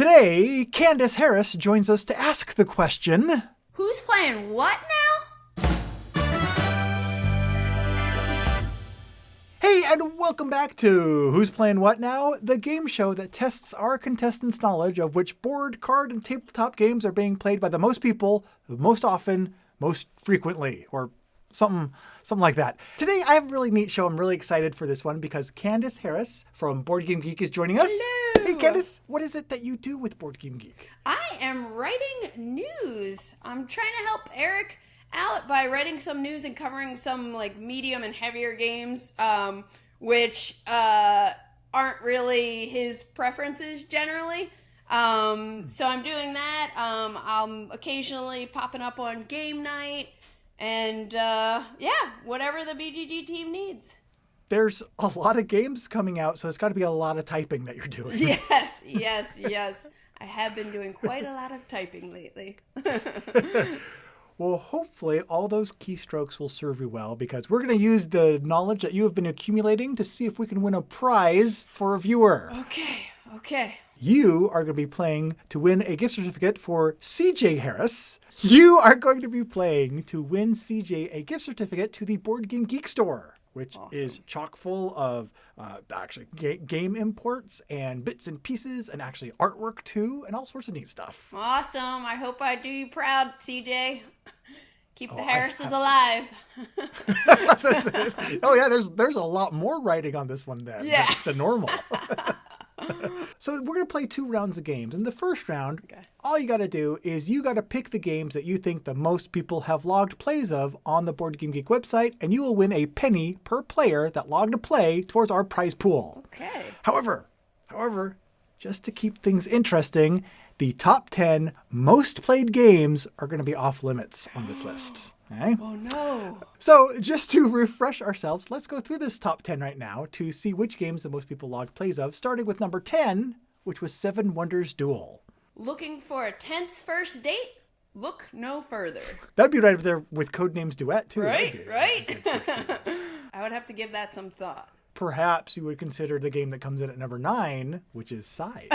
Today, Candice Harris joins us to ask the question... Who's playing what now? Hey, and welcome back to Who's Playing What Now? The game show that tests our contestants' knowledge of which board, card, and tabletop games are being played by the most people, most often, most frequently, or something like that. Today, I have a really neat show. I'm really excited for this one because Candice Harris from BoardGameGeek is joining us. Hello! Hey, Candice, what is it that you do with BoardGameGeek? I am writing news. I'm trying to help Eric out by writing some news and covering some like medium and heavier games, which aren't really his preferences generally. So I'm doing that. I'm occasionally popping up on game night. And, whatever the BGG team needs. There's a lot of games coming out, so it's got to be a lot of typing that you're doing. Yes. I have been doing quite a lot of typing lately. Well, hopefully all those keystrokes will serve you well, because we're going to use the knowledge that you have been accumulating to see if we can win a prize for a viewer. Okay. You are going to be playing to win a gift certificate for CJ Harris. You are going to be playing to win CJ a gift certificate to the Board Game Geek store, which is chock full of game imports and bits and pieces and actually artwork too and all sorts of neat stuff. Awesome. I hope I do you proud, CJ. Keep the Harrises alive. Oh yeah, there's a lot more writing on this one than normal. So we're going to play 2 rounds of games. In the first round, all you got to do is you got to pick the games that you think the most people have logged plays of on the Board Game Geek website, and you will win a penny per player that logged a play towards our prize pool. Okay. However, just to keep things interesting, the top 10 most played games are going to be off limits on this list. Okay? Oh no. So just to refresh ourselves, let's go through this top 10 right now to see which games the most people logged plays of, starting with number 10, which was Seven Wonders Duel. Looking for a tense first date? Look no further. That'd be right up there with Codenames Duet, too. Right? I would have to give that some thought. Perhaps you would consider the game that comes in at number 9, which is Side.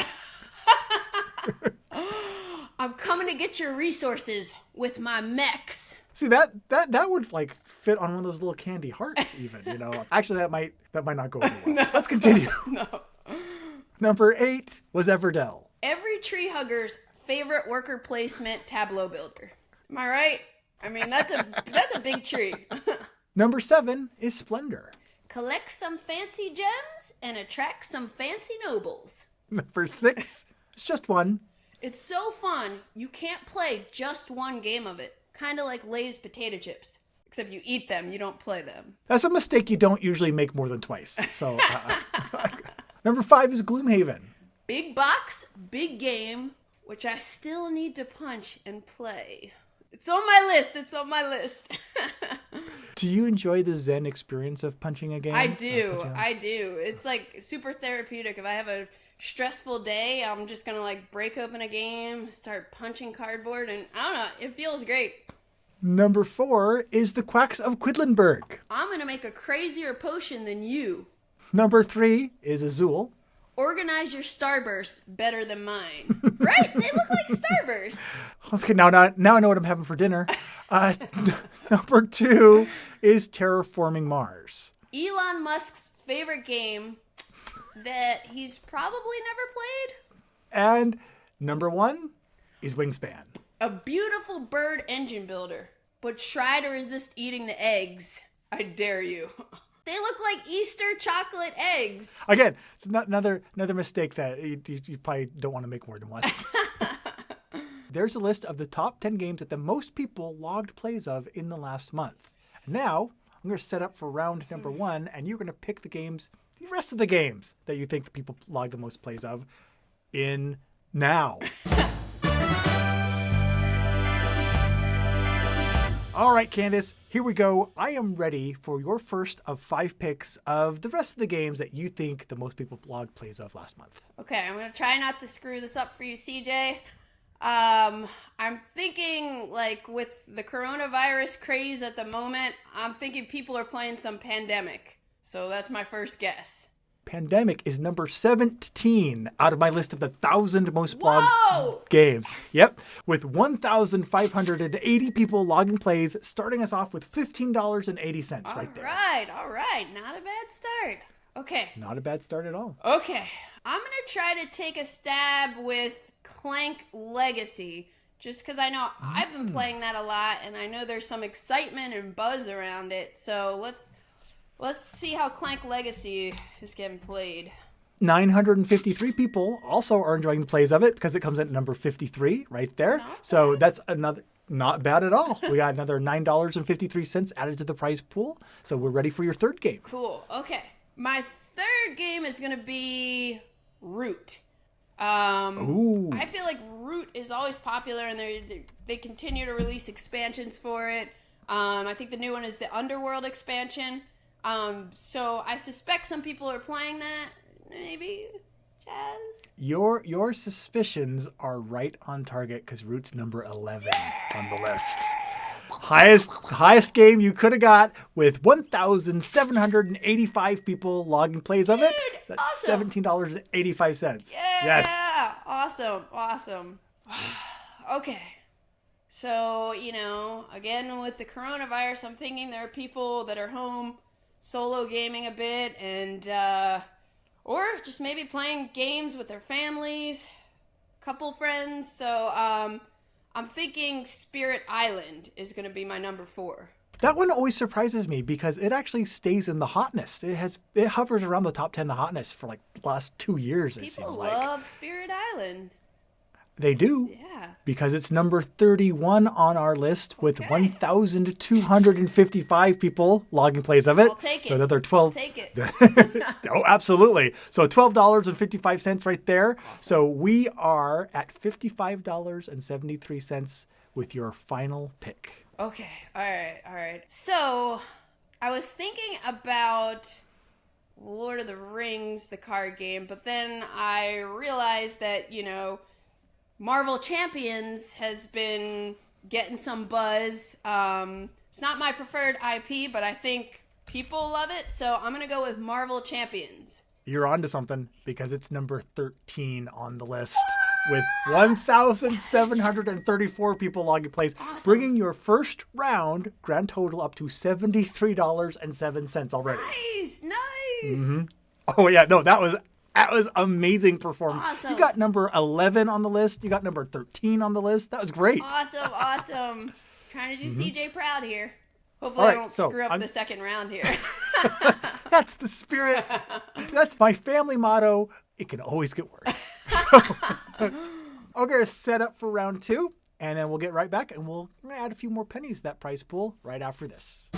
I'm coming to get your resources with my mechs. See, that would like fit on one of those little candy hearts even, you know. Actually, that might not go over well. No. Let's continue. No. Number 8 was Everdell. Every tree hugger's favorite worker placement tableau builder. Am I right? I mean, that's a big tree. Number 7 is Splendor. Collect some fancy gems and attract some fancy nobles. Number 6 is Just One. It's so fun, you can't play just one game of it. Kind of like Lay's potato chips. Except you eat them, you don't play them. That's a mistake you don't usually make more than twice. So, Number 5 is Gloomhaven. Big box, big game, which I still need to punch and play. It's on my list. Do you enjoy the Zen experience of punching a game? I do. It's like super therapeutic. If I have a stressful day, I'm just gonna like break open a game, start punching cardboard, and I don't know, it feels great. Number 4 is The Quacks of Quedlinburg. I'm gonna make a crazier potion than you. Number 3 is Azul. Organize your starbursts better than mine. Right? They look like starbursts. Okay, now I know what I'm having for dinner. Number 2 is Terraforming Mars. Elon Musk's favorite game that he's probably never played. And number 1 is Wingspan. A beautiful bird engine builder, but try to resist eating the eggs. I dare you. They look like Easter chocolate eggs. Again, it's another mistake that you probably don't want to make more than once. There's a list of the top 10 games that the most people logged plays of in the last month. Now, I'm going to set up for round number 1, and you're going to pick the rest of the games that you think the people logged the most plays of in now. All right, Candice, here we go. I am ready for your first of 5 picks of the rest of the games that you think the most people logged plays of last month. Okay, I'm going to try not to screw this up for you, CJ. I'm thinking, like, with the coronavirus craze at the moment, I'm thinking people are playing some Pandemic. So that's my first guess. Pandemic is number 17 out of my list of the 1,000 most blogged Whoa! games. Yep. With 1,580 people logging plays, starting us off with $15.80 right there. All right. Not a bad start. Okay. Not a bad start at all. Okay. I'm going to try to take a stab with Clank Legacy, just because I know I've been playing that a lot, and I know there's some excitement and buzz around it. So let's see how Clank Legacy is getting played. 953 people also are enjoying the plays of it because it comes in at number 53 right there. Not So bad. that's not bad at all. We got another $9.53 added to the prize pool. So we're ready for your third game. Cool. Okay. My third game is going to be Root. Ooh. I feel like Root is always popular, and they continue to release expansions for it. I think the new one is the Underworld expansion. So I suspect some people are playing that. Maybe, Chaz? Your suspicions are right on target because Root's number 11 on the list. Highest game you could have got with 1,785 people logging plays of it. Dude, That's awesome. $17.85. Yeah. Yes. Awesome. Okay. So, again, with the coronavirus, I'm thinking there are people that are home solo gaming a bit and, or just maybe playing games with their families, couple friends. So, I'm thinking Spirit Island is going to be my number 4. That one always surprises me because it actually stays in the hotness. It hovers around the top 10 the hotness for like the last 2 years, it People seems like. love Spirit Island. They do. Yeah. Because it's number 31 on our list with Okay. 1,255 people logging plays of it. I'll take it. So another 12. I'll take it. Oh, absolutely. So $12.55 right there. Awesome. So we are at $55.73 with your final pick. Okay. All right. So, I was thinking about Lord of the Rings, the card game, but then I realized that, Marvel Champions has been getting some buzz. It's not my preferred IP, but I think people love it, so I'm going to go with Marvel Champions. You're onto something because it's number 13 on the list with 1,734 people logging plays, Awesome. bringing your first round grand total up to $73.07 already. Nice. Mm-hmm. Oh yeah, no, that was amazing performance. Awesome. You got number 11 on the list. You got number 13 on the list. That was great. Awesome. Trying to do CJ proud here. Hopefully All right, I don't so screw up the second round here. That's the spirit. That's my family motto. It can always get worse. So, I'm going to set up for round 2, and then we'll get right back, and we'll add a few more pennies to that prize pool right after this.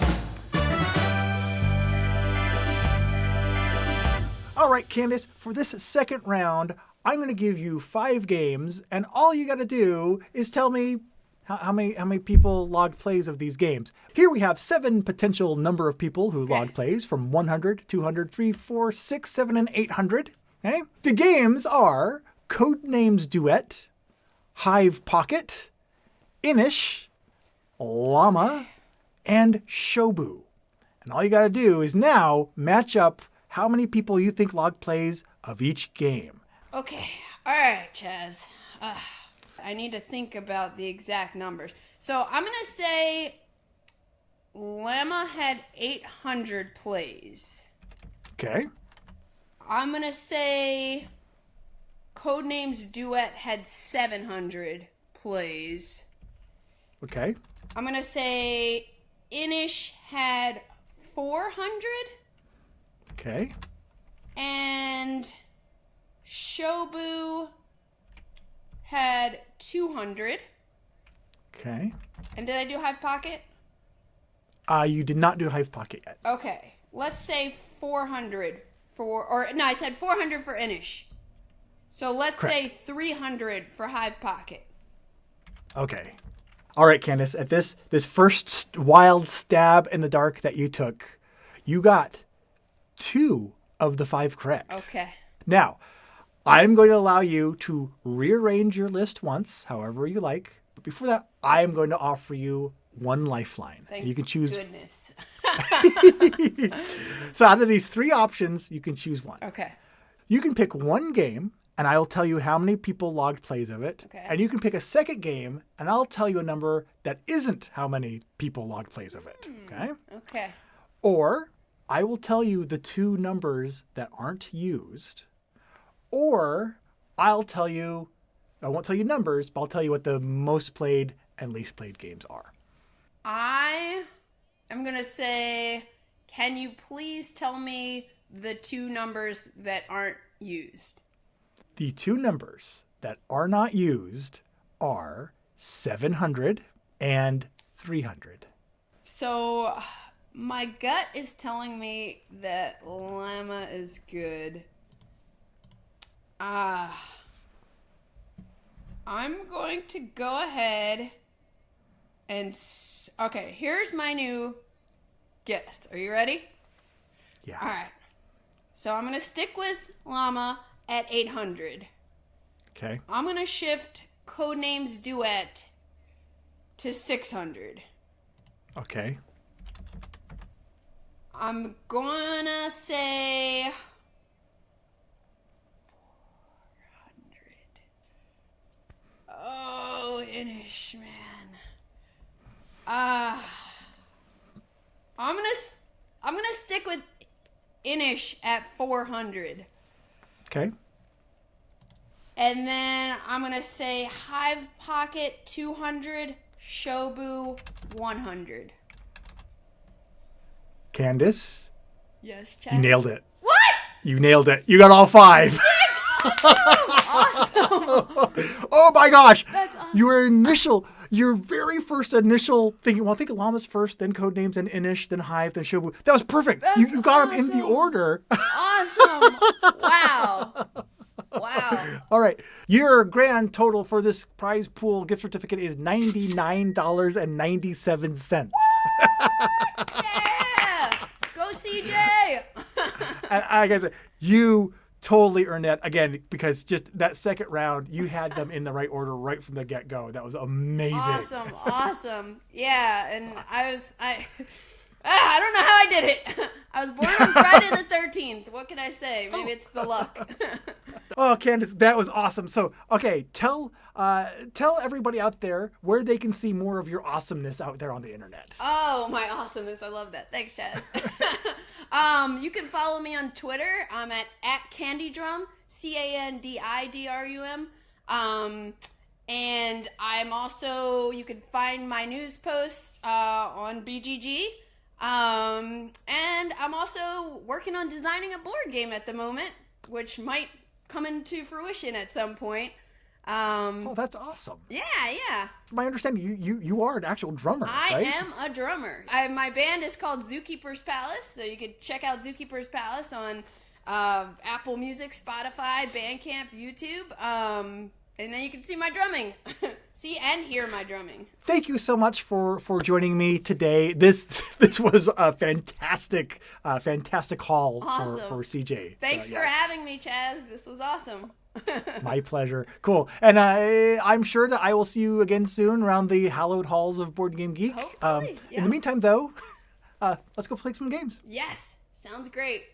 All right, Candace, for this second round, I'm going to give you 5 games, and all you got to do is tell me how many people logged plays of these games. Here we have 7 potential number of people who logged plays from 100, 200, 3, 4, 6, 7, and 800. Okay? The games are Codenames Duet, Hive Pocket, Inish, Llama, and Shobu. And all you got to do is now match up how many people you think logged plays of each game. Okay. All right, Chaz. I need to think about the exact numbers. So I'm going to say Llama had 800 plays. Okay. I'm going to say Codenames Duet had 700 plays. Okay. I'm going to say Inish had 400. Okay. And Shobu had 200. Okay. And did I do Hive Pocket? You did not do Hive Pocket yet. Okay. Let's say 400 I said 400 for Inish. So let's say 300 for Hive Pocket. Okay. All right, Candace, at this first wild stab in the dark that you took, you got 2 of the 5 correct. Okay. Now, I'm going to allow you to rearrange your list once, however you like. But before that, I am going to offer you 1 lifeline. Thank you can choose. goodness. So out of these 3 options, you can choose one. Okay. You can pick one game, and I will tell you how many people logged plays of it. Okay. And you can pick a second game, and I'll tell you a number that isn't how many people logged plays of it. Okay? Okay. Or I will tell you the 2 numbers that aren't used. Or I won't tell you numbers, but I'll tell you what the most played and least played games are. I am going to say, can you please tell me the 2 numbers that aren't used? The 2 numbers that are not used are 700 and 300. So my gut is telling me that llama is good. I'm going to go ahead and... Okay, here's my new guess. Are you ready? Yeah. All right. So I'm going to stick with llama at 800. Okay. I'm going to shift Codenames Duet to 600. Okay. I'm going to say 400. Oh, Inish, man. I'm gonna stick with Inish at 400. Okay. And then I'm gonna say Hive Pocket 200, Shobu 100. Candace, Yes, Chad. you nailed it. What? You nailed it. You got all 5. Awesome. Oh my gosh. That's awesome. Your very first initial thinking, well, I think llama's first, then Codenames, then Inish, then Hive, then Shobu. That was perfect. You got them in the awesome. order. Awesome. Wow. Wow. All right. Your grand total for this prize pool gift certificate is $99.97. Yeah. Go CJ. And like I said, you totally earned that again because just that second round, you had them in the right order right from the get-go. That was amazing. Awesome. Yeah, and I don't know how I did it. I was born on Friday the 13th. What can I say? Maybe it's the luck. Oh, Candace, that was awesome. So, okay, tell everybody out there where they can see more of your awesomeness out there on the internet. Oh, my awesomeness. I love that. Thanks, Chaz. You can follow me on Twitter. I'm at CandyDrum, CANDIDRUM. And I'm also, you can find my news posts on BGG. And I'm also working on designing a board game at the moment, which might come into fruition at some point. Oh, that's awesome. Yeah. From my understanding, you are an actual drummer, right? I am a drummer. My band is called Zookeeper's Palace, so you could check out Zookeeper's Palace on Apple Music, Spotify, Bandcamp, YouTube, and then you can see my drumming. See and hear my drumming. Thank you so much for joining me today. This was a fantastic haul for CJ. Thanks so, for having me, Chaz. This was awesome. My pleasure. Cool. And I'm sure that I will see you again soon around the hallowed halls of Board Game Geek. Hopefully, yeah. In the meantime, though, let's go play some games. Yes, sounds great.